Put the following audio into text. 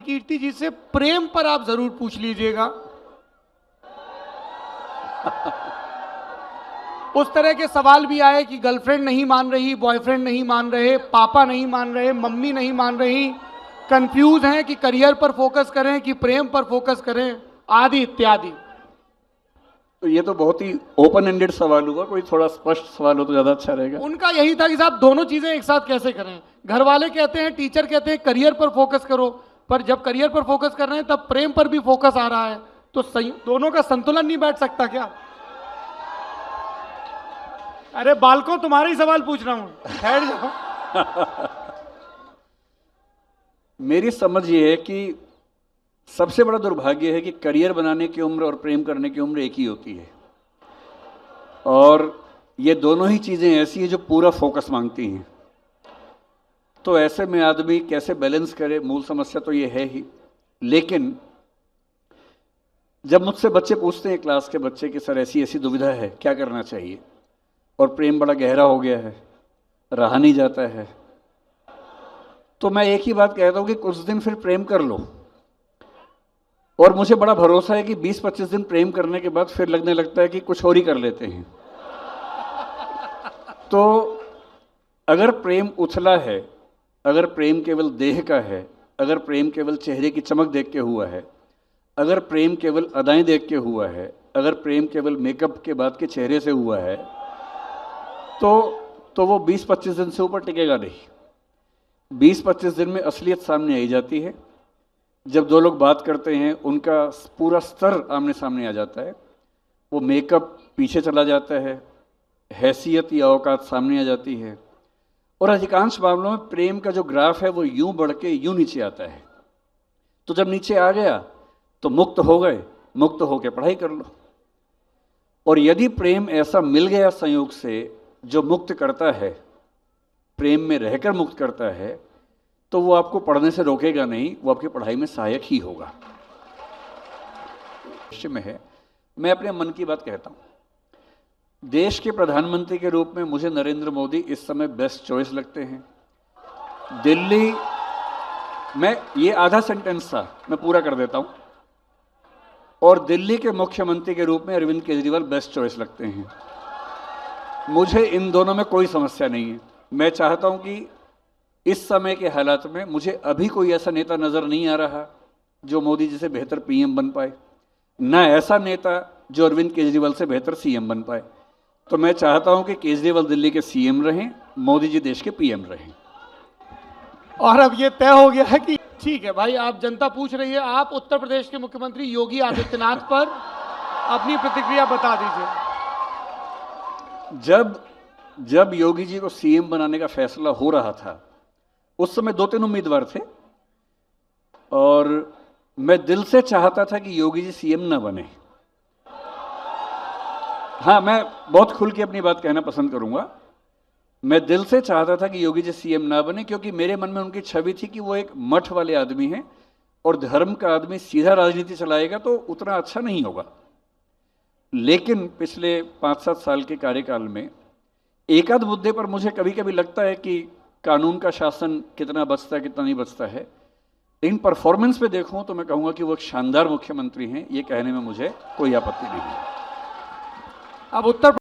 कीर्ति जी से प्रेम पर आप जरूर पूछ लीजिएगा। उस तरह के सवाल भी आए कि गर्लफ्रेंड नहीं मान रही, बॉयफ्रेंड नहीं मान रहे, पापा नहीं मान रहे, मम्मी नहीं मान रही, कंफ्यूज हैं कि करियर पर फोकस करें कि प्रेम पर फोकस करें, आदि इत्यादि। तो ये तो बहुत ही ओपन एंडेड सवाल हुआ, कोई थोड़ा स्पष्ट सवाल हो तो ज्यादा अच्छा रहेगा। उनका यही था कि साहब दोनों चीजें एक साथ कैसे करें। घर वाले कहते हैं, टीचर कहते हैं करियर पर फोकस करो, पर जब करियर पर फोकस कर रहे हैं तब प्रेम पर भी फोकस आ रहा है, तो दोनों का संतुलन नहीं बैठ सकता क्या? अरे बालकों, तुम्हारा ही सवाल पूछ रहा हूं, ठहर जाओ। मेरी समझ ये है कि सबसे बड़ा दुर्भाग्य है कि करियर बनाने की उम्र और प्रेम करने की उम्र एक ही होती है, और ये दोनों ही चीज़ें ऐसी हैं जो पूरा फोकस मांगती हैं। तो ऐसे में आदमी कैसे बैलेंस करे, मूल समस्या तो ये है ही। लेकिन जब मुझसे बच्चे पूछते हैं, क्लास के बच्चे, कि सर ऐसी ऐसी दुविधा है, क्या करना चाहिए, और प्रेम बड़ा गहरा हो गया है, रहा नहीं जाता है, तो मैं एक ही बात कहता हूँ कि कुछ दिन फिर प्रेम कर लो। और मुझे बड़ा भरोसा है कि 20-25 दिन प्रेम करने के बाद फिर लगने लगता है कि कुछ और ही कर लेते हैं। तो अगर प्रेम उथला है, अगर प्रेम केवल देह का है, अगर प्रेम केवल चेहरे की चमक देख के हुआ है, अगर प्रेम केवल अदाएं देख के हुआ है, अगर प्रेम केवल मेकअप के बाद के चेहरे से हुआ है, तो वो 20-25 दिन से ऊपर टिकेगा नहीं। 20-25 दिन में असलियत सामने आई जाती है। जब दो लोग बात करते हैं, उनका पूरा स्तर आमने सामने आ जाता है, वो मेकअप पीछे चला जाता है, हैसियत या औकात सामने आ जाती है, और अधिकांश मामलों में प्रेम का जो ग्राफ है वो यूं बढ़ के यूं नीचे आता है। तो जब नीचे आ गया तो मुक्त हो गए, मुक्त होकर पढ़ाई कर लो। और यदि प्रेम ऐसा मिल गया संयोग से जो मुक्त करता है, प्रेम में रहकर मुक्त करता है, तो वो आपको पढ़ने से रोकेगा नहीं, वो आपकी पढ़ाई में सहायक ही होगा। में है, मैं अपने मन की बात कहता हूं। देश के प्रधानमंत्री के रूप में मुझे नरेंद्र मोदी इस समय बेस्ट चॉइस लगते हैं। दिल्ली में, ये आधा सेंटेंस था, मैं पूरा कर देता हूं। और दिल्ली के मुख्यमंत्री के रूप में अरविंद केजरीवाल बेस्ट चॉइस लगते हैं। मुझे इन दोनों में कोई समस्या नहीं है। मैं चाहता हूं कि इस समय के हालात में मुझे अभी कोई ऐसा नेता नजर नहीं आ रहा जो मोदी जी से बेहतर पीएम बन पाए, ना ऐसा नेता जो अरविंद केजरीवाल से बेहतर सीएम बन पाए। तो मैं चाहता हूं कि केजरीवाल दिल्ली के सीएम रहें, मोदी जी देश के पीएम रहें। और अब ये तय हो गया है कि ठीक है भाई, आप जनता पूछ रही है, आप उत्तर प्रदेश के मुख्यमंत्री योगी आदित्यनाथ पर अपनी प्रतिक्रिया बता दीजिए। जब योगी जी को सीएम बनाने का फैसला हो रहा था, उस समय 2-3 उम्मीदवार थे, और मैं दिल से चाहता था कि योगी जी सीएम ना बने। हाँ, मैं बहुत खुल के अपनी बात कहना पसंद करूंगा। मैं दिल से चाहता था कि योगी जी सीएम ना बने, क्योंकि मेरे मन में उनकी छवि थी कि वो एक मठ वाले आदमी हैं, और धर्म का आदमी सीधा राजनीति चलाएगा तो उतना अच्छा नहीं होगा। लेकिन पिछले 5-7 साल के कार्यकाल में एक आध मुद्दे पर मुझे कभी कभी लगता है कि कानून का शासन कितना बचता है, कितना नहीं बचता है। इन परफॉर्मेंस पे देखूं तो मैं कहूंगा कि वो एक शानदार मुख्यमंत्री हैं, ये कहने में मुझे कोई आपत्ति नहीं है। अब उत्तर